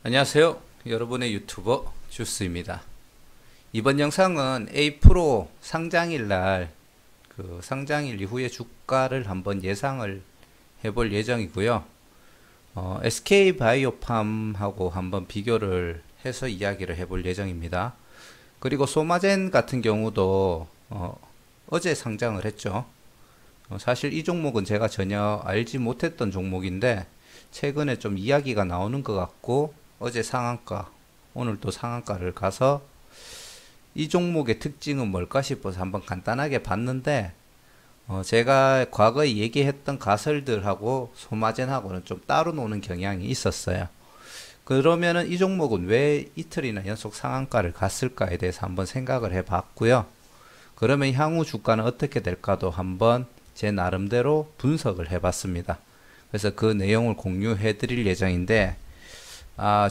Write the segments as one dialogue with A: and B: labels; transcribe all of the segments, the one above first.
A: 안녕하세요. 여러분의 유튜버 주스입니다. 이번 영상은 A-프로 상장일 날 상장일 이후의 주가를 한번 예상을 해볼 예정이고요. SK바이오팜하고 한번 비교를 해서 이야기를 해볼 예정입니다. 그리고 소마젠 같은 경우도 어제 상장을 했죠. 사실 이 종목은 제가 전혀 알지 못했던 종목인데 최근에 좀 이야기가 나오는 것 같고 어제 상한가, 오늘 또 상한가를 가서 이 종목의 특징은 뭘까 싶어서 한번 간단하게 봤는데 제가 과거에 얘기했던 가설들하고 소마젠하고는 좀 따로 노는 경향이 있었어요. 그러면은 이 종목은 왜 이틀이나 연속 상한가를 갔을까에 대해서 한번 생각을 해봤고요. 그러면 향후 주가는 어떻게 될까도 한번 제 나름대로 분석을 해봤습니다. 그래서 그 내용을 공유해 드릴 예정인데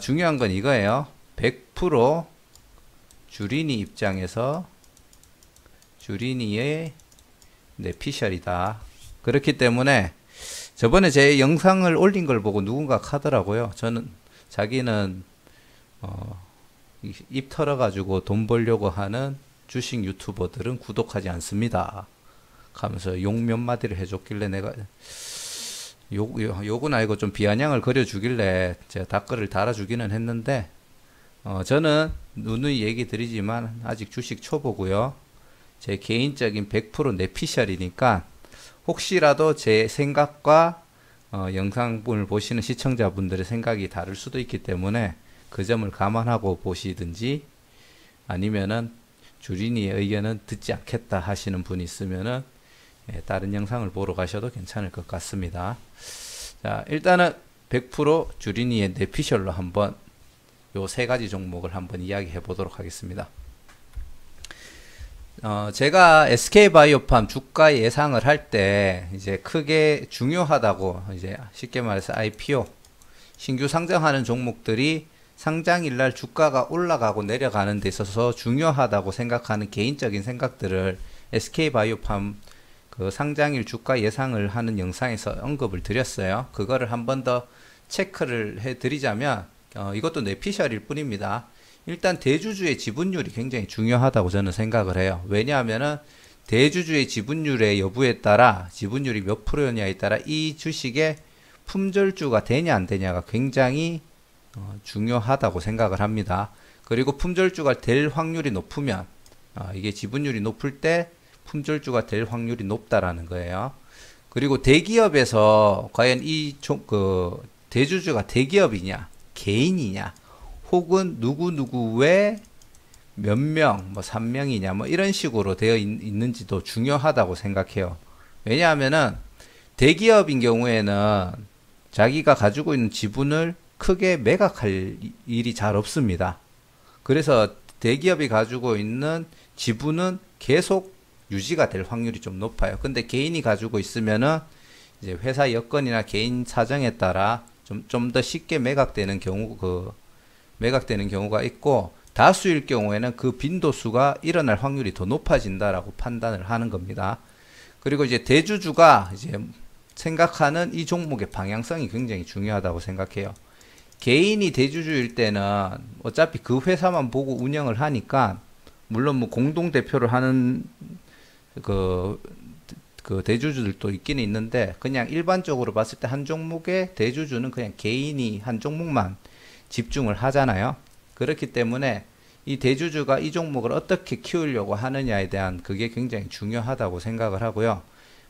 A: 중요한 건 이거예요. 100% 주린이 입장에서 주린이의 내피셜이다. 그렇기 때문에 저번에 제 영상을 올린 걸 보고 누군가 하더라고요. 자기는 입 털어가지고 돈 벌려고 하는 주식 유튜버들은 구독하지 않습니다 하면서 욕 몇 마디를 해줬길래 내가 욕은 아니고 좀 비아냥을 그려주길래 제가 댓글을 달아주기는 했는데 저는 누누이 얘기 드리지만 아직 주식 초보고요. 제 개인적인 100% 내피셜이니까 혹시라도 제 생각과 영상을 보시는 시청자분들의 생각이 다를 수도 있기 때문에 그 점을 감안하고 보시든지 아니면은 주린이의 의견은 듣지 않겠다 하시는 분이 있으면은 다른 영상을 보러 가셔도 괜찮을 것 같습니다. 자, 일단은 100% 주린이의 내피셜로 한번 요 세 가지 종목을 한번 이야기해 보도록 하겠습니다. 제가 SK바이오팜 주가 예상을 할 때 이제 크게 중요하다고 이제 쉽게 말해서 IPO 신규 상장하는 종목들이 상장일 날 주가가 올라가고 내려가는 데 있어서 중요하다고 생각하는 개인적인 생각들을 SK바이오팜 그 상장일 주가 예상을 하는 영상에서 언급을 드렸어요. 그거를 한 번 더 체크를 해 드리자면 이것도 내피셜일 뿐입니다. 일단 대주주의 지분율이 굉장히 중요하다고 저는 생각을 해요. 왜냐하면은 대주주의 지분율의 여부에 따라 지분율이 몇 프로냐에 따라 이 주식의 품절주가 되냐 안 되냐가 굉장히 중요하다고 생각을 합니다. 그리고 품절주가 될 확률이 높으면 이게 지분율이 높을 때 품절주가 될 확률이 높다라는 거예요. 그리고 대기업에서 과연 대주주가 대기업이냐, 개인이냐, 혹은 누구누구의 몇 명, 뭐 3명이냐, 뭐 이런 식으로 되어 있는지도 중요하다고 생각해요. 왜냐하면은 대기업인 경우에는 자기가 가지고 있는 지분을 크게 매각할 일이 잘 없습니다. 그래서 대기업이 가지고 있는 지분은 계속 유지가 될 확률이 좀 높아요. 근데 개인이 가지고 있으면은 이제 회사 여건이나 개인 사정에 따라 좀 더 쉽게 매각되는 경우가 있고 다수일 경우에는 그 빈도수가 일어날 확률이 더 높아진다라고 판단을 하는 겁니다. 그리고 이제 대주주가 이제 생각하는 이 종목의 방향성이 굉장히 중요하다고 생각해요. 개인이 대주주일 때는 어차피 그 회사만 보고 운영을 하니까 물론 뭐 공동 대표를 하는 그 대주주들도 있기는 있는데 그냥 일반적으로 봤을 때 한 종목의 대주주는 그냥 개인이 한 종목만 집중을 하잖아요. 그렇기 때문에 이 대주주가 이 종목을 어떻게 키우려고 하느냐에 대한 그게 굉장히 중요하다고 생각을 하고요.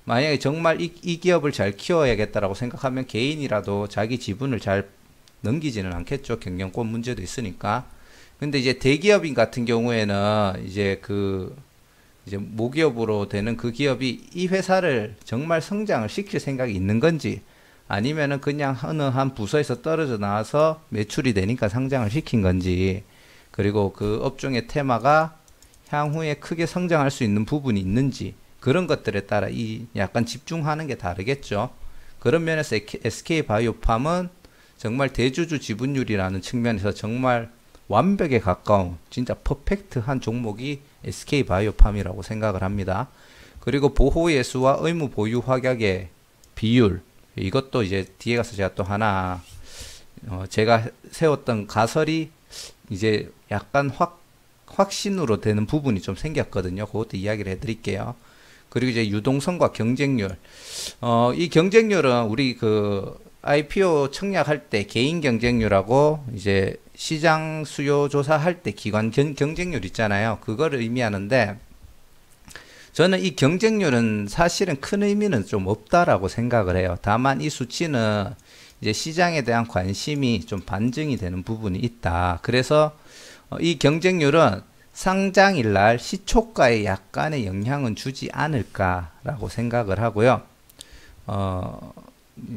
A: 만약에 정말 이 기업을 잘 키워야겠다라고 생각하면 개인이라도 자기 지분을 잘 넘기지는 않겠죠. 경영권 문제도 있으니까. 근데 이제 대기업인 같은 경우에는 이제 모기업으로 되는 그 기업이 이 회사를 정말 성장을 시킬 생각이 있는 건지 아니면은 그냥 어느 한 부서에서 떨어져 나와서 매출이 되니까 상장을 시킨 건지 그리고 그 업종의 테마가 향후에 크게 성장할 수 있는 부분이 있는지 그런 것들에 따라 약간 집중하는 게 다르겠죠. 그런 면에서 SK바이오팜은 정말 대주주 지분율이라는 측면에서 정말 완벽에 가까운 진짜 퍼펙트한 종목이 SK바이오팜이라고 생각을 합니다. 그리고 보호예수와 의무 보유 확약의 비율 이것도 이제 뒤에 가서 제가 또 하나 제가 세웠던 가설이 이제 약간 확신으로 되는 부분이 좀 생겼거든요. 그것도 이야기를 해드릴게요. 그리고 이제 유동성과 경쟁률. 이 경쟁률은 우리 그 IPO 청약할 때 개인 경쟁률하고 이제 시장 수요 조사할 때 기관 경쟁률 있잖아요. 그걸 의미하는데 저는 이 경쟁률은 사실은 큰 의미는 좀 없다라고 생각을 해요. 다만 이 수치는 이제 시장에 대한 관심이 좀 반증이 되는 부분이 있다. 그래서 이 경쟁률은 상장일 날 시초가에 약간의 영향은 주지 않을까라고 생각을 하고요.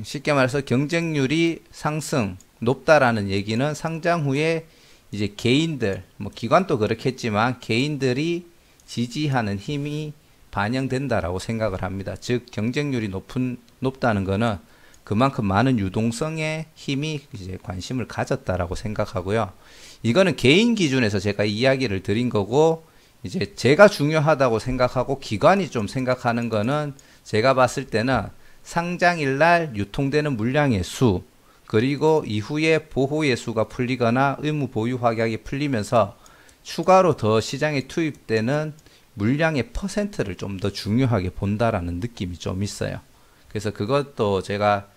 A: 쉽게 말해서 경쟁률이 상승 높다라는 얘기는 상장 후에 이제 개인들, 뭐 기관도 그렇겠지만 개인들이 지지하는 힘이 반영된다라고 생각을 합니다. 즉 경쟁률이 높다는 거는 그만큼 많은 유동성의 힘이 이제 관심을 가졌다라고 생각하고요. 이거는 개인 기준에서 제가 이야기를 드린 거고, 이제 제가 중요하다고 생각하고 기관이 좀 생각하는 거는 제가 봤을 때는 상장일 날 유통되는 물량의 수, 그리고 이후에 보호의 수가 풀리거나 의무 보유 확약이 풀리면서 추가로 더 시장에 투입되는 물량의 퍼센트를 좀 더 중요하게 본다라는 느낌이 좀 있어요. 그래서 그것도 제가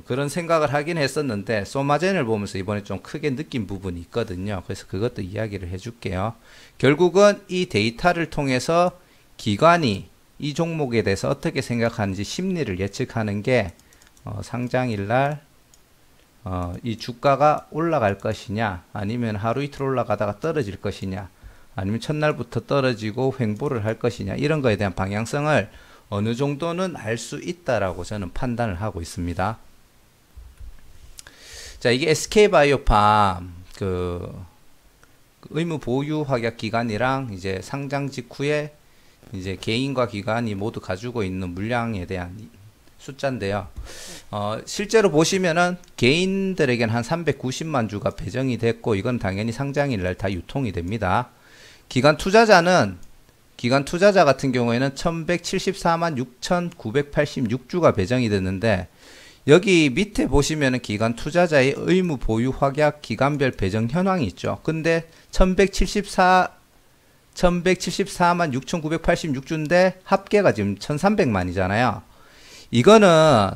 A: 그런 생각을 하긴 했었는데 소마젠을 보면서 이번에 좀 크게 느낀 부분이 있거든요. 그래서 그것도 이야기를 해줄게요. 결국은 이 데이터를 통해서 기관이 이 종목에 대해서 어떻게 생각하는지 심리를 예측하는 게 상장일날 이 주가가 올라갈 것이냐, 아니면 하루 이틀 올라가다가 떨어질 것이냐, 아니면 첫날부터 떨어지고 횡보를 할 것이냐, 이런 거에 대한 방향성을 어느 정도는 알 수 있다라고 저는 판단을 하고 있습니다. 자, 이게 SK바이오팜 의무 보유 확약 기간이랑 이제 상장 직후에 이제 개인과 기관이 모두 가지고 있는 물량에 대한 숫자인데요. 실제로 보시면은 개인들에게는 한 390만 주가 배정이 됐고, 이건 당연히 상장일 날 다 유통이 됩니다. 기관 투자자 같은 경우에는 1174만 6986주가 배정이 됐는데, 여기 밑에 보시면은 기관 투자자의 의무 보유 확약 기간별 배정 현황이 있죠. 근데 1174만 6986주인데 합계가 지금 1300만이잖아요. 이거는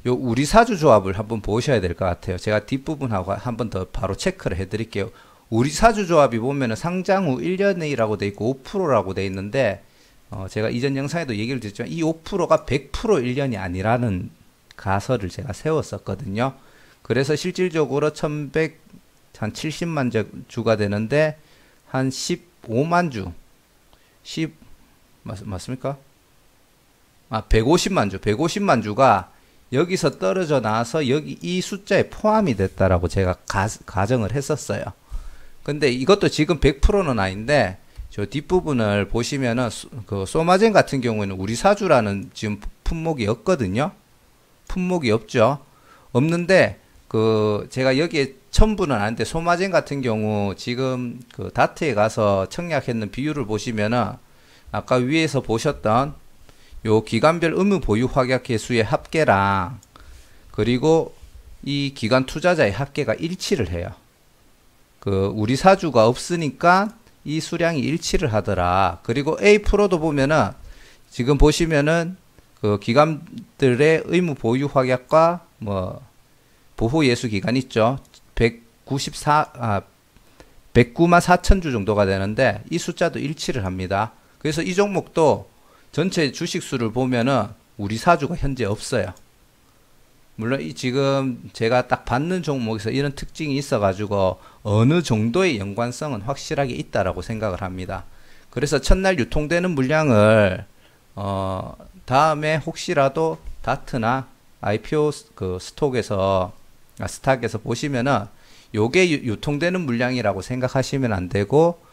A: 요 우리 사주 조합을 한번 보셔야 될 것 같아요. 제가 뒷부분하고 한번 더 바로 체크를 해 드릴게요. 우리 사주 조합이 보면은 상장 후 1년이라고 돼 있고 5%라고 돼 있는데, 제가 이전 영상에도 얘기를 드렸지만 이 5%가 100% 1년이 아니라는 가설을 제가 세웠었거든요. 그래서 실질적으로 1170만 주가 되는데 한 15만 주, 맞습니까? 150만 주가 여기서 떨어져 나와서 여기 이 숫자에 포함이 됐다라고 제가 가정을 했었어요. 근데 이것도 지금 100%는 아닌데, 저 뒷부분을 보시면은 그 소마젠 같은 경우에는 우리 사주라는 지금 품목이 없거든요. 품목이 없죠. 없는데 제가 여기에 첨부는 아닌데, 소마젠 같은 경우 지금 그 다트에 가서 청약했는 비율을 보시면은 아까 위에서 보셨던 요 기간별 의무 보유 확약 개수의 합계랑 그리고 이 기관 투자자의 합계가 일치를 해요. 우리 사주가 없으니까 이 수량이 일치를 하더라. 그리고 A%도 보면은 지금 보시면은 기관들의 의무 보유 확약과 뭐 보호 예수 기간 있죠. 109만 4천 주 정도가 되는데 이 숫자도 일치를 합니다. 그래서 이 종목도 전체 주식 수를 보면은 우리 사주가 현재 없어요. 물론 지금 제가 딱 받는 종목에서 이런 특징이 있어가지고 어느 정도의 연관성은 확실하게 있다라고 생각을 합니다. 그래서 첫날 유통되는 물량을 다음에 혹시라도 다트나 IPO 스탁에서 보시면은 요게 유통되는 물량이라고 생각하시면 안 되고,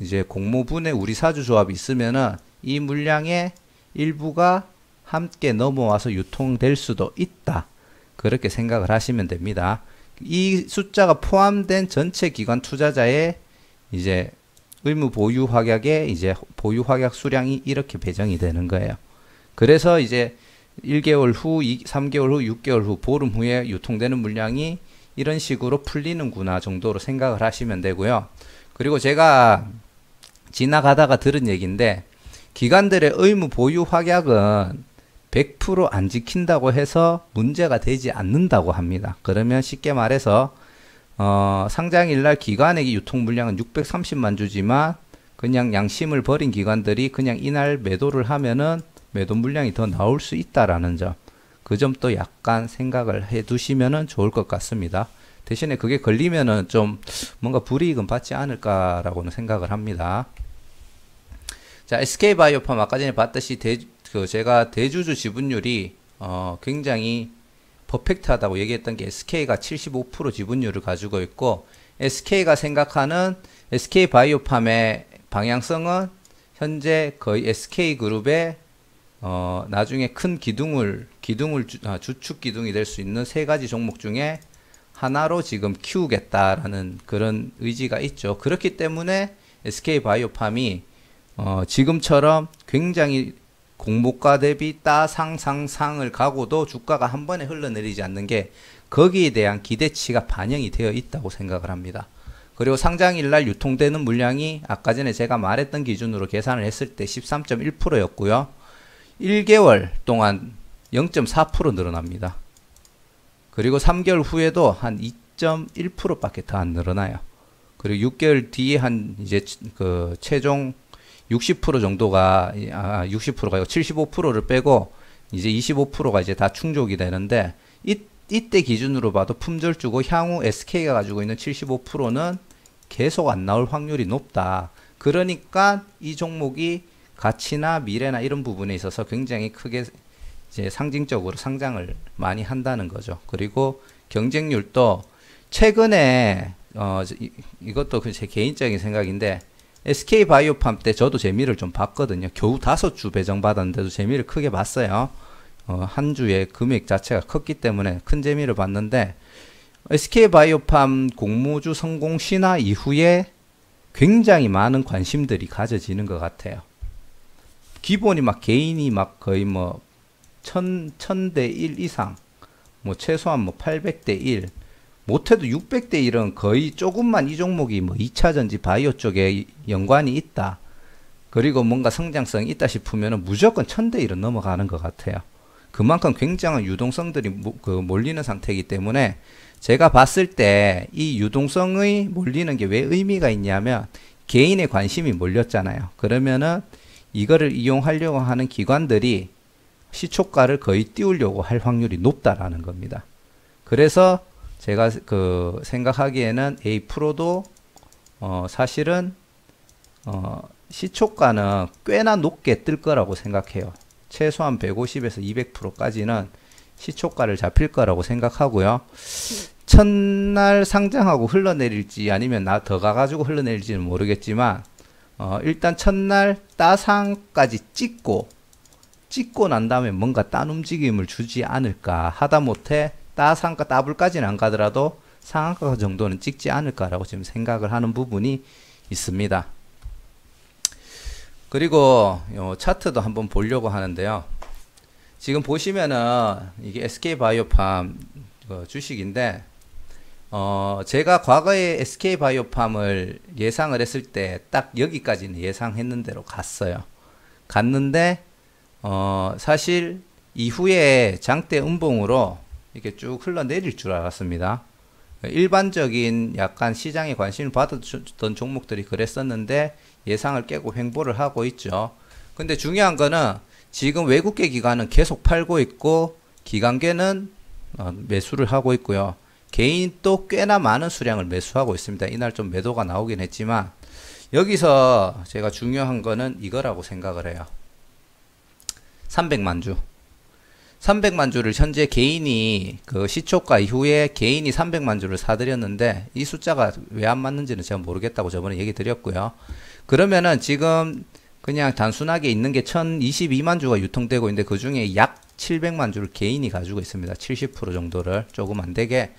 A: 이제 공모분에 우리 사주 조합이 있으면은 이 물량의 일부가 함께 넘어와서 유통될 수도 있다. 그렇게 생각을 하시면 됩니다. 이 숫자가 포함된 전체 기관 투자자의 이제 의무 보유 확약의 이제 보유 확약 수량이 이렇게 배정이 되는 거예요. 그래서 이제 1개월 후, 3개월 후, 6개월 후, 보름 후에 유통되는 물량이 이런 식으로 풀리는구나 정도로 생각을 하시면 되고요. 그리고 제가 지나가다가 들은 얘기인데 기관들의 의무 보유 확약은 100% 안 지킨다고 해서 문제가 되지 않는다고 합니다. 그러면 쉽게 말해서 상장일날 기관의 유통 물량은 630만 주지만 그냥 양심을 버린 기관들이 그냥 이날 매도를 하면은 매도 물량이 더 나올 수 있다라는 점, 그 점도 약간 생각을 해 두시면은 좋을 것 같습니다. 대신에 그게 걸리면은 좀 뭔가 불이익은 받지 않을까라고는 생각을 합니다. 자, SK바이오팜 아까 전에 봤듯이 제가 대주주 지분율이 굉장히 퍼펙트하다고 얘기했던 게 SK가 75% 지분율을 가지고 있고 SK가 생각하는 SK바이오팜의 방향성은 현재 거의 SK그룹의 나중에 큰 주축 기둥이 될 수 있는 세 가지 종목 중에 하나로 지금 키우겠다라는 그런 의지가 있죠. 그렇기 때문에 SK바이오팜이 지금처럼 굉장히 공모가 대비 따상상상을 가고도 주가가 한 번에 흘러내리지 않는 게 거기에 대한 기대치가 반영이 되어 있다고 생각을 합니다. 그리고 상장일날 유통되는 물량이 아까 전에 제가 말했던 기준으로 계산을 했을 때 13.1%였고요. 1개월 동안 0.4% 늘어납니다. 그리고 3개월 후에도 한 2.1%밖에 더 안 늘어나요. 그리고 6개월 뒤에 한 이제 그 최종 60% 정도가 60%가 아니고 75%를 빼고 이제 25%가 이제 다 충족이 되는데 이때 기준으로 봐도 품절주고 향후 SK가 가지고 있는 75%는 계속 안 나올 확률이 높다. 그러니까 이 종목이 가치나 미래나 이런 부분에 있어서 굉장히 크게 이제 상징적으로 상장을 많이 한다는 거죠. 그리고 경쟁률도 최근에 이것도 제 개인적인 생각인데 SK바이오팜 때 저도 재미를 좀 봤거든요. 겨우 5주 배정받았는데도 재미를 크게 봤어요. 한 주의 금액 자체가 컸기 때문에 큰 재미를 봤는데 SK바이오팜 공모주 성공 신화 이후에 굉장히 많은 관심들이 가져지는 것 같아요. 기본이 막 개인이 막 거의 뭐 1000대 1 이상, 뭐 최소한 뭐 800대 1, 못해도 600대 1은 거의 조금만 이 종목이 뭐 2차전지 바이오 쪽에 연관이 있다. 그리고 뭔가 성장성이 있다 싶으면 무조건 1000대 1은 넘어가는 것 같아요. 그만큼 굉장한 유동성들이 몰리는 상태이기 때문에 제가 봤을 때 이 유동성의 몰리는 게 왜 의미가 있냐면 개인의 관심이 몰렸잖아요. 그러면은 이거를 이용하려고 하는 기관들이 시초가를 거의 띄우려고 할 확률이 높다라는 겁니다. 그래서 제가 생각하기에는 A-프로도 사실은 시초가는 꽤나 높게 뜰 거라고 생각해요. 최소한 150에서 200%까지는 시초가를 잡힐 거라고 생각하고요. 첫날 상장하고 흘러내릴지 아니면 더 가가지고 흘러내릴지는 모르겠지만 일단 첫날 따상까지 찍고 난 다음에 뭔가 딴 움직임을 주지 않을까. 하다못해 따상가 따블까지는 안 가더라도 상한가 정도는 찍지 않을까라고 지금 생각을 하는 부분이 있습니다. 그리고 차트도 한번 보려고 하는데요. 지금 보시면은 이게 SK바이오팜 주식인데 제가 과거에 SK바이오팜을 예상을 했을 때 딱 여기까지는 예상했는 대로 갔는데 사실 이후에 장대 음봉으로 이렇게 쭉 흘러내릴 줄 알았습니다. 일반적인 약간 시장에 관심을 받았던 종목들이 그랬었는데 예상을 깨고 횡보를 하고 있죠. 근데 중요한 거는 지금 외국계 기관은 계속 팔고 있고 기관계는 매수를 하고 있고요. 개인도 꽤나 많은 수량을 매수하고 있습니다. 이날 좀 매도가 나오긴 했지만 여기서 제가 중요한 거는 이거라고 생각을 해요. 300만 주. 300만 주를 현재 개인이 시초가 이후에 개인이 300만 주를 사들였는데 이 숫자가 왜 안 맞는지는 제가 모르겠다고 저번에 얘기 드렸고요. 그러면은 지금 그냥 단순하게 있는 게 1022만 주가 유통되고 있는데 그 중에 약 700만 주를 개인이 가지고 있습니다. 70% 정도를 조금 안 되게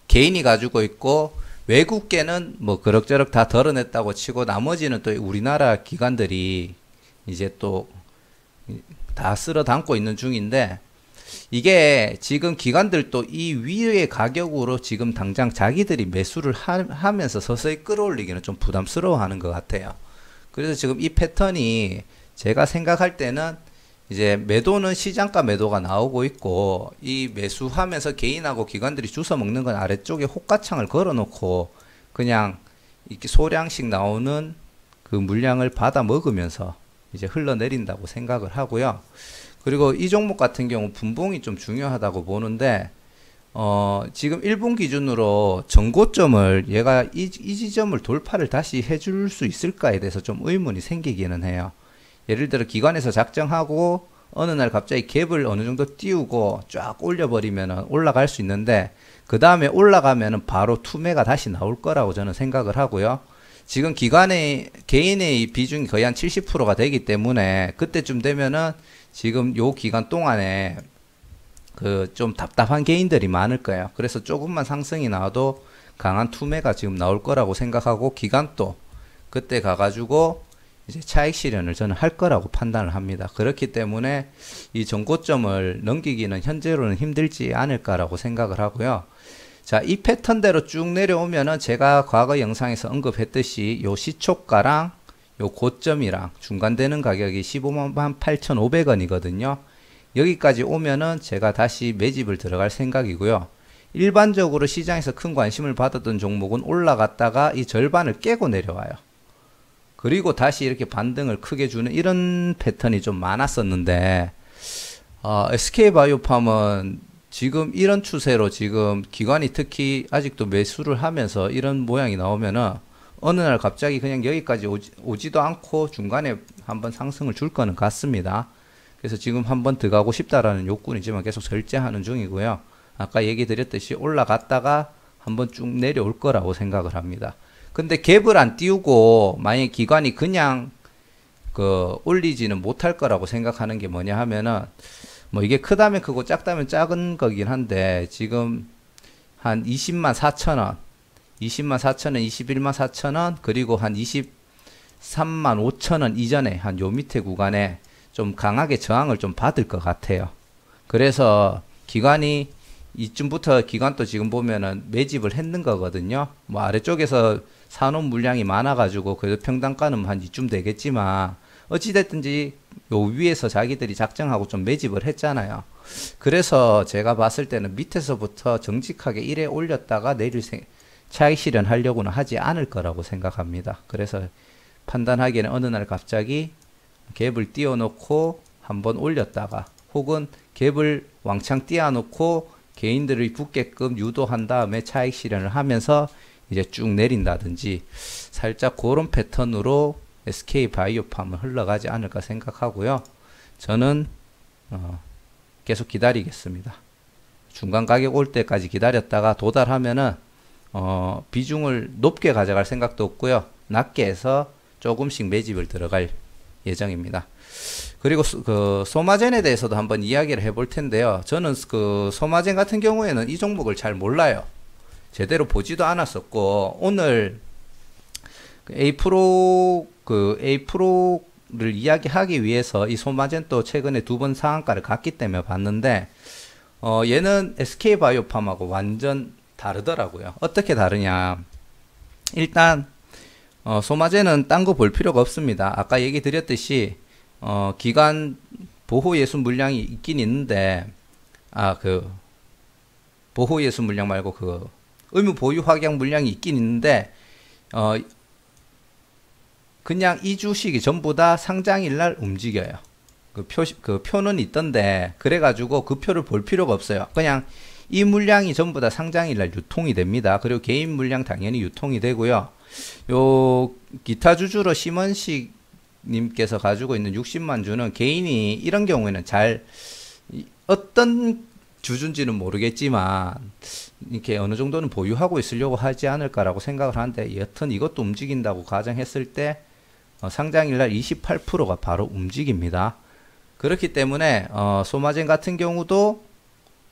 A: 개인이 가지고 있고 외국계는 뭐 그럭저럭 다 덜어냈다고 치고 나머지는 또 우리나라 기관들이 이제 또 다 쓸어 담고 있는 중인데 이게 지금 기관들도 이 위의 가격으로 지금 당장 자기들이 매수를 하면서 서서히 끌어올리기는 좀 부담스러워하는 것 같아요. 그래서 지금 이 패턴이 제가 생각할 때는 이제 매도는 시장가 매도가 나오고 있고, 이 매수하면서 개인하고 기관들이 주워 먹는 건 아래쪽에 호가창을 걸어 놓고 그냥 이렇게 소량씩 나오는 그 물량을 받아 먹으면서 이제 흘러내린다고 생각을 하고요. 그리고 이 종목 같은 경우 분봉이 좀 중요하다고 보는데, 지금 1분 기준으로 전고점을 얘가 이 지점을 돌파를 다시 해줄 수 있을까에 대해서 좀 의문이 생기기는 해요. 예를 들어 기관에서 작정하고 어느 날 갑자기 갭을 어느 정도 띄우고 쫙 올려버리면 올라갈 수 있는데, 그 다음에 올라가면은 바로 투매가 다시 나올 거라고 저는 생각을 하고요. 지금 기관의 개인의 비중이 거의 한 70%가 되기 때문에 그때쯤 되면은 지금 요 기간 동안에 그 좀 답답한 개인들이 많을 거예요. 그래서 조금만 상승이 나와도 강한 투매가 지금 나올 거라고 생각하고, 기간도 그때 가가지고 이제 차익 실현을 저는 할 거라고 판단을 합니다. 그렇기 때문에 이 전고점을 넘기기는 현재로는 힘들지 않을까라고 생각을 하고요. 자, 이 패턴대로 쭉 내려오면은 제가 과거 영상에서 언급했듯이 요 시초가랑 요 고점이랑 중간되는 가격이 15만 8,500원이거든요. 여기까지 오면은 제가 다시 매집을 들어갈 생각이고요. 일반적으로 시장에서 큰 관심을 받았던 종목은 올라갔다가 이 절반을 깨고 내려와요. 그리고 다시 이렇게 반등을 크게 주는 이런 패턴이 좀 많았었는데, SK바이오팜은 지금 이런 추세로 지금 기관이 특히 아직도 매수를 하면서 이런 모양이 나오면은 어느 날 갑자기 그냥 여기까지 오지도 않고 중간에 한번 상승을 줄 거는 같습니다. 그래서 지금 한번 들어가고 싶다라는 욕구는 있지만 계속 절제하는 중이고요. 아까 얘기 드렸듯이 올라갔다가 한번 쭉 내려올 거라고 생각을 합니다. 근데 갭을 안 띄우고 만약에 기관이 그냥 올리지는 못할 거라고 생각하는 게 뭐냐 하면은, 뭐 이게 크다면 크고 작다면 작은 거긴 한데, 지금 한 20만 4천원, 20만 4천원, 21만 4천원, 그리고 한 23만 5천원 이전에 한 요 밑에 구간에 좀 강하게 저항을 좀 받을 것 같아요. 그래서 기관이 이쯤부터 기관도 지금 보면은 매집을 했는 거거든요. 뭐 아래쪽에서 사놓은 물량이 많아가지고 그래도 평단가는 한 이쯤 되겠지만, 어찌됐든지 요 위에서 자기들이 작정하고 좀 매집을 했잖아요. 그래서 제가 봤을 때는 밑에서부터 정직하게 1에 올렸다가 내릴 차익 실현하려고는 하지 않을 거라고 생각합니다. 그래서 판단하기에는 어느 날 갑자기 갭을 띄워놓고 한번 올렸다가, 혹은 갭을 왕창 띄워놓고 개인들이 붙게끔 유도한 다음에 차익 실현을 하면서 이제 쭉 내린다든지, 살짝 그런 패턴으로 SK바이오팜은 흘러가지 않을까 생각하고요. 저는 계속 기다리겠습니다. 중간 가격 올 때까지 기다렸다가 도달하면은 비중을 높게 가져갈 생각도 없고요. 낮게 해서 조금씩 매집을 들어갈 예정입니다. 그리고 그 소마젠에 대해서도 한번 이야기를 해볼 텐데요. 저는 그 소마젠 같은 경우에는 이 종목을 잘 몰라요. 제대로 보지도 않았었고, 오늘 A 프로를 이야기하기 위해서 이 소마젠 또 최근에 2번 상한가를 갔기 때문에 봤는데, 얘는 SK바이오팜하고 완전 다르더라고요. 어떻게 다르냐? 일단 소마젠은 딴 거 볼 필요가 없습니다. 아까 얘기 드렸듯이 기간 보호 예수 물량이 있긴 있는데, 보호 예수 물량 말고 의무 보유 확약 물량이 있긴 있는데, 그냥 이 주식이 전부 다 상장일 날 움직여요. 그 표는 있던데, 그래가지고 그 표를 볼 필요가 없어요. 그냥 이 물량이 전부 다 상장일 날 유통이 됩니다. 그리고 개인 물량 당연히 유통이 되고요. 요 기타 주주로 심원식 님께서 가지고 있는 60만 주는 개인이 이런 경우에는 잘 어떤 주주인지는 모르겠지만 이렇게 어느 정도는 보유하고 있으려고 하지 않을까라고 생각을 하는데, 여튼 이것도 움직인다고 가정했을 때 상장일날 28%가 바로 움직입니다. 그렇기 때문에 소마젠 같은 경우도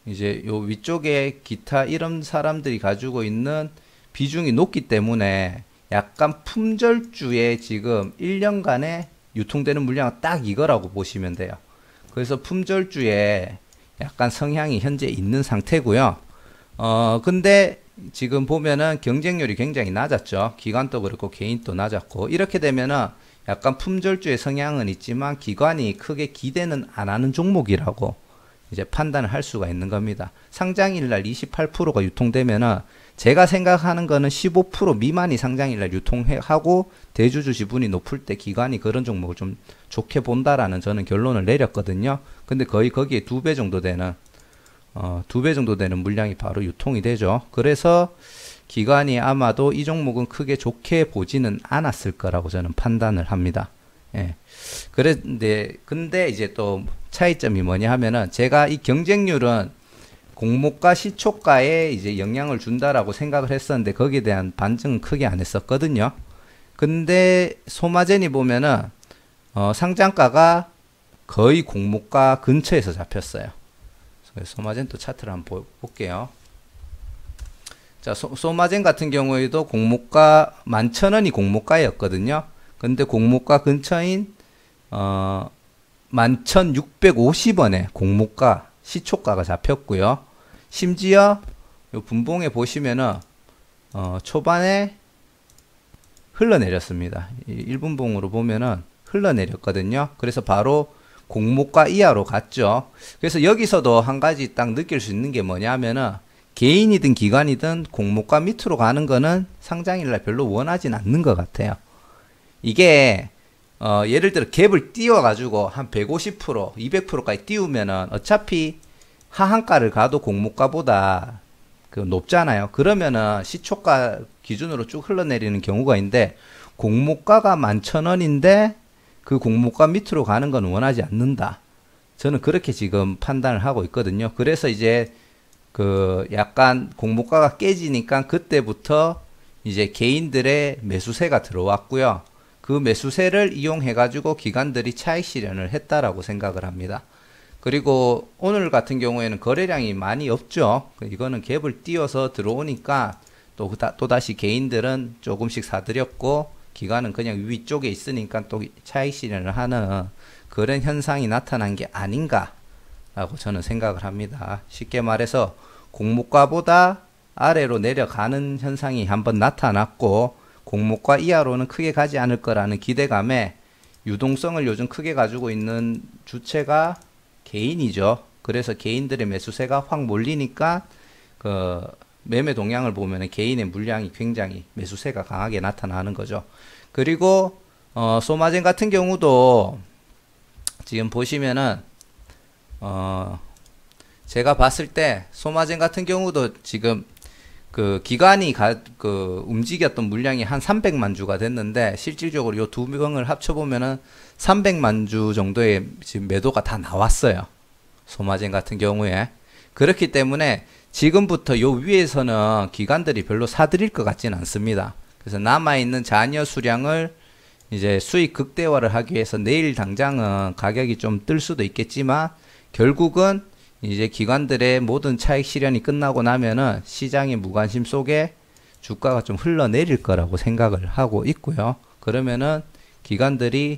A: 이제 요 위쪽에 기타 이런 사람들이 가지고 있는 비중이 높기 때문에 약간 품절주에 지금 1년간에 유통되는 물량은 딱 이거라고 보시면 돼요. 그래서 품절주에 약간 성향이 현재 있는 상태고요. 근데 지금 보면은 경쟁률이 굉장히 낮았죠. 기관도 그렇고 개인도 낮았고, 이렇게 되면은 약간 품절주의 성향은 있지만 기관이 크게 기대는 안 하는 종목이라고 이제 판단을 할 수가 있는 겁니다. 상장일 날 28%가 유통되면은 제가 생각하는 거는 15% 미만이 상장일 날 유통하고 대주주 지분이 높을 때 기관이 그런 종목을 좀 좋게 본다라는 저는 결론을 내렸거든요. 근데 거의 거기에 2배 정도 되는 2배 정도 되는 물량이 바로 유통이 되죠. 그래서 기관이 아마도 이 종목은 크게 좋게 보지는 않았을 거라고 저는 판단을 합니다. 예. 근데 이제 또 차이점이 뭐냐 하면은 제가 이 경쟁률은 공모가 시초가에 이제 영향을 준다라고 생각을 했었는데 거기에 대한 반증은 크게 안 했었거든요. 근데 소마젠이 보면은 상장가가 거의 공모가 근처에서 잡혔어요. 소마젠 또 차트를 한번 볼게요. 자, 소마젠 같은 경우에도 공모가 11,000원이 공모가였거든요. 근데 공모가 근처인 11,650원에 공모가 시초가가 잡혔고요. 심지어 요 분봉에 보시면은 초반에 흘러내렸습니다. 1분봉으로 보면은 흘러내렸거든요. 그래서 바로 공모가 이하로 갔죠. 그래서 여기서도 한 가지 딱 느낄 수 있는 게 뭐냐면은 개인이든 기관이든 공모가 밑으로 가는 거는 상장일날 별로 원하진 않는 것 같아요. 이게 예를 들어 갭을 띄워가지고 한 150%, 200%까지 띄우면은 어차피 하한가를 가도 공모가보다 높잖아요. 그러면은 시초가 기준으로 쭉 흘러내리는 경우가 있는데 공모가가 11,000원인데 그 공모가 밑으로 가는 건 원하지 않는다. 저는 그렇게 지금 판단을 하고 있거든요. 그래서 이제 약간 공모가가 깨지니까 그때부터 이제 개인들의 매수세가 들어왔고요. 그 매수세를 이용해 가지고 기관들이 차익 실현을 했다라고 생각을 합니다. 그리고 오늘 같은 경우에는 거래량이 많이 없죠. 이거는 갭을 띄워서 들어오니까 또다시 개인들은 조금씩 사들였고 기관은 그냥 위쪽에 있으니까 또 차익 실현을 하는 그런 현상이 나타난 게 아닌가라고 저는 생각을 합니다. 쉽게 말해서 공모가보다 아래로 내려가는 현상이 한번 나타났고 공모가 이하로는 크게 가지 않을 거라는 기대감에 유동성을 요즘 크게 가지고 있는 주체가 개인이죠. 그래서 개인들의 매수세가 확 몰리니까 매매 동향을 보면 개인의 물량이 굉장히 매수세가 강하게 나타나는 거죠. 그리고 소마젠 같은 경우도 지금 보시면은 제가 봤을 때 소마젠 같은 경우도 지금 기관이 움직였던 물량이 한 300만 주가 됐는데 실질적으로 요 두 병을 합쳐보면은 300만 주 정도의 지금 매도가 다 나왔어요. 소마젠 같은 경우에. 그렇기 때문에 지금부터 요 위에서는 기관들이 별로 사들일 것 같지는 않습니다. 그래서 남아있는 잔여 수량을 이제 수익 극대화를 하기 위해서 내일 당장은 가격이 좀 뜰 수도 있겠지만 결국은 이제 기관들의 모든 차익 실현이 끝나고 나면은 시장의 무관심 속에 주가가 좀 흘러내릴 거라고 생각을 하고 있고요. 그러면은 기관들이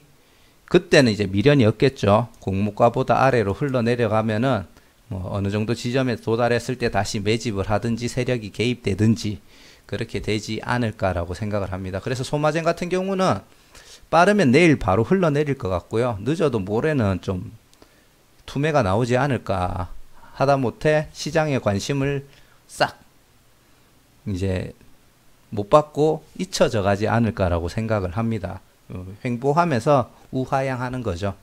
A: 그때는 이제 미련이 없겠죠. 공모가보다 아래로 흘러내려가면은 뭐 어느 정도 지점에 도달했을 때 다시 매집을 하든지 세력이 개입되든지 그렇게 되지 않을까라고 생각을 합니다. 그래서 소마젠 같은 경우는 빠르면 내일 바로 흘러내릴 것 같고요. 늦어도 모레는 좀 투매가 나오지 않을까. 하다못해 시장의 관심을 싹 이제 못 받고 잊혀져 가지 않을까라고 생각을 합니다. 횡보하면서 우하향하는 거죠.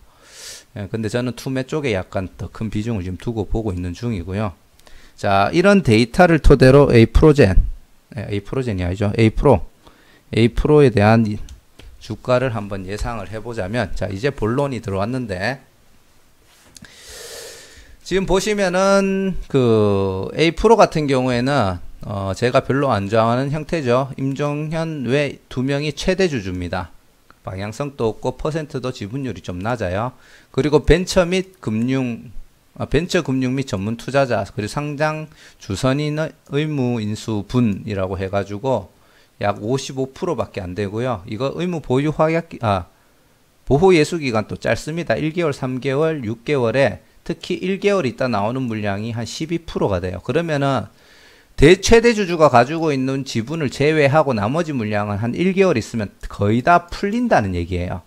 A: 근데 저는 투매 쪽에 약간 더 큰 비중을 지금 두고 보고 있는 중이고요. 자, 이런 데이터를 토대로 A프로젠이 아니죠. A프로에 대한 주가를 한번 예상을 해보자면, 자, 이제 본론이 들어왔는데, 지금 보시면은 A프로 같은 경우에는 제가 별로 안 좋아하는 형태죠. 임종현 외 두 명이 최대 주주입니다. 방향성도 없고 퍼센트도 지분율이 좀 낮아요. 그리고 벤처 금융 및 전문 투자자, 그리고 상장 주선인의 의무 인수 분이라고 해가지고 약 55%밖에 안 되고요. 이거 의무 보호 예수 기간도 짧습니다. 1개월, 3개월, 6개월에 특히 1개월 있다 나오는 물량이 한 12%가 돼요. 그러면은 최대 주주가 가지고 있는 지분을 제외하고 나머지 물량은 한 1개월 있으면 거의 다 풀린다는 얘기예요.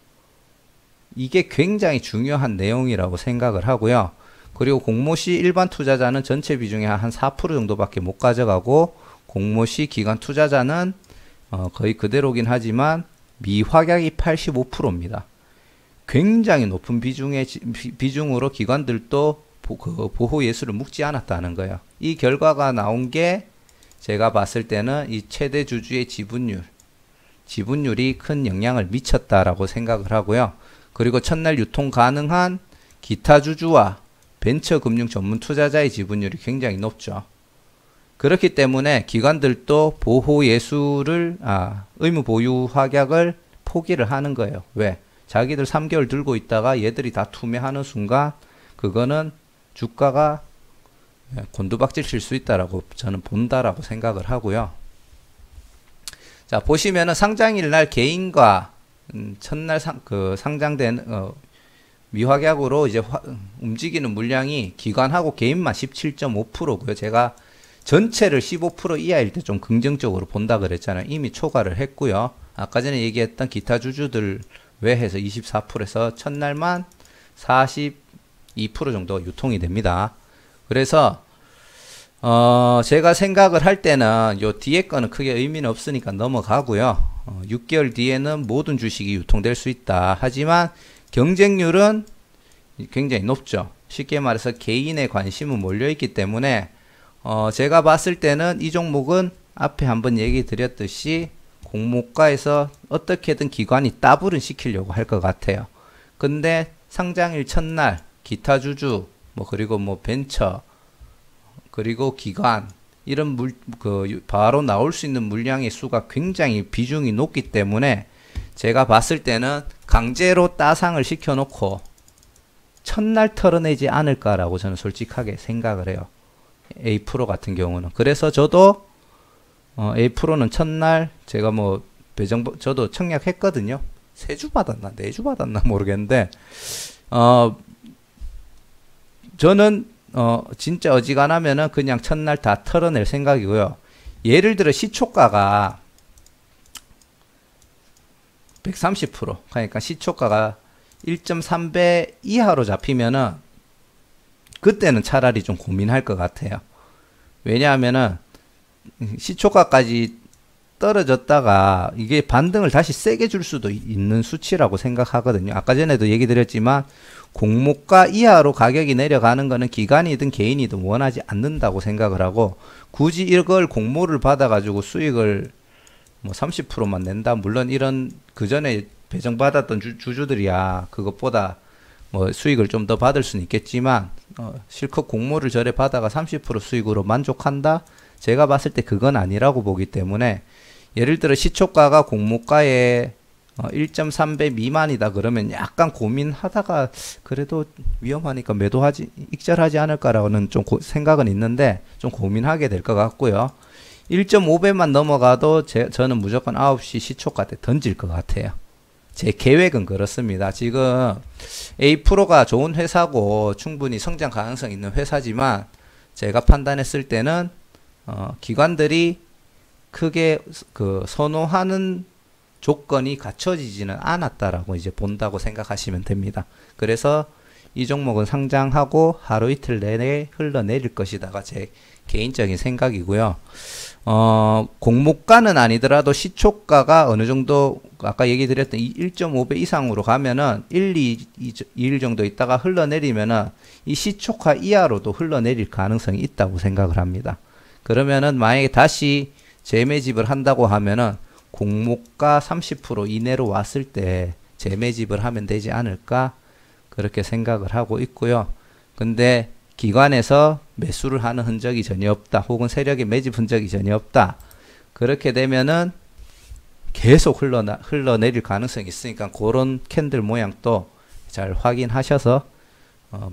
A: 이게 굉장히 중요한 내용이라고 생각을 하고요. 그리고 공모시 일반 투자자는 전체 비중의 한 4% 정도밖에 못 가져가고, 공모시 기관 투자자는 거의 그대로긴 하지만 미확약이 85%입니다. 굉장히 높은 비중으로 기관들도 보호 예수를 묵지 않았다는 거예요. 이 결과가 나온 게 제가 봤을 때는 이 최대 주주의 지분율이 큰 영향을 미쳤다라고 생각을 하고요. 그리고 첫날 유통 가능한 기타 주주와 벤처금융 전문 투자자의 지분율이 굉장히 높죠. 그렇기 때문에 기관들도 보호 예수를 의무 보유 확약을 포기를 하는 거예요. 왜? 자기들 3개월 들고 있다가 얘들이 다 투매하는 순간 그거는 주가가 곤두박질 칠 수 있다라고 저는 본다라고 생각을 하고요. 자, 보시면은 상장일 날 개인과 첫날 상장된 미확약으로 이제 움직이는 물량이 기관하고 개인만 17.5%고요. 제가 전체를 15% 이하일 때 좀 긍정적으로 본다 그랬잖아요. 이미 초과를 했고요. 아까 전에 얘기했던 기타 주주들 외해서 24%에서 첫날만 42% 정도 유통이 됩니다. 그래서 제가 생각을 할 때는 요 뒤에 거는 크게 의미는 없으니까 넘어가고요. 6개월 뒤에는 모든 주식이 유통될 수 있다. 하지만 경쟁률은 굉장히 높죠. 쉽게 말해서 개인의 관심은 몰려있기 때문에 제가 봤을 때는 이 종목은 앞에 한번 얘기 드렸듯이 공모가에서 어떻게든 기관이 따블은 시키려고 할 것 같아요. 근데 상장일 첫날 기타 주주 그리고 벤처 그리고 기관 이런 바로 나올 수 있는 물량의 수가 굉장히 비중이 높기 때문에 제가 봤을 때는 강제로 따상을 시켜놓고 첫날 털어내지 않을까라고 저는 솔직하게 생각을 해요. A-프로 같은 경우는. 그래서 저도 A-프로는 첫날 제가 저도 청약했거든요. 3주 받았나 4주 받았나 모르겠는데 저는 진짜 어지간하면은 그냥 첫날 다 털어낼 생각이고요. 예를 들어 시초가가 130% 그러니까 시초가가 1.3배 이하로 잡히면은 그때는 차라리 좀 고민할 것 같아요. 왜냐하면은 시초가까지 떨어졌다가 이게 반등을 다시 세게 줄 수도 있는 수치라고 생각하거든요. 아까 전에도 얘기 드렸지만 공모가 이하로 가격이 내려가는 거는 기관이든 개인이든 원하지 않는다고 생각을 하고, 굳이 이걸 공모를 받아가지고 수익을 30%만 낸다. 물론 이런 그 전에 배정받았던 주주들이야 그것보다 수익을 좀 더 받을 수는 있겠지만 실컷 공모를 저래 받아가 30% 수익으로 만족한다? 제가 봤을 때 그건 아니라고 보기 때문에, 예를 들어 시초가가 공모가의 1.3배 미만이다 그러면 약간 고민하다가 그래도 위험하니까 익절하지 않을까라는 좀 생각은 있는데 좀 고민하게 될 것 같고요. 1.5배만 넘어가도 저는 무조건 9시 시초가 때 던질 것 같아요. 제 계획은 그렇습니다. 지금 A-프로가 좋은 회사고 충분히 성장 가능성 있는 회사지만 제가 판단했을 때는 기관들이 크게 선호하는 조건이 갖춰지지는 않았다라고 이제 본다고 생각하시면 됩니다. 그래서 이 종목은 상장하고 하루 이틀 내내 흘러내릴 것이다가 제 개인적인 생각이고요. 공모가는 아니더라도 시초가가 어느 정도 아까 얘기 드렸던 1.5배 이상으로 가면은 2일 정도 있다가 흘러내리면은 이 시초가 이하로도 흘러내릴 가능성이 있다고 생각을 합니다. 그러면은 만약에 다시 재매집을 한다고 하면은 공모가 30% 이내로 왔을 때 재매집을 하면 되지 않을까 그렇게 생각을 하고 있고요. 근데 기관에서 매수를 하는 흔적이 전혀 없다, 혹은 세력의 매집 흔적이 전혀 없다, 그렇게 되면은 계속 흘러내릴 가능성이 있으니까 그런 캔들 모양도 잘 확인하셔서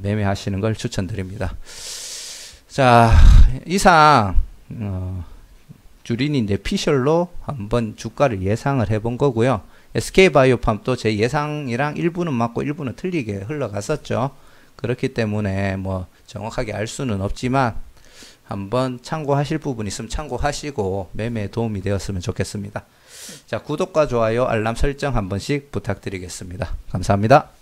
A: 매매하시는 걸 추천드립니다. 자, 이상 주린이 이제 피셜로 한번 주가를 예상을 해본 거고요. SK바이오팜도 제 예상이랑 일부는 맞고 일부는 틀리게 흘러갔었죠. 그렇기 때문에 뭐 정확하게 알 수는 없지만 한번 참고하실 부분 있으면 참고하시고 매매에 도움이 되었으면 좋겠습니다. 자, 구독과 좋아요, 알람 설정 한 번씩 부탁드리겠습니다. 감사합니다.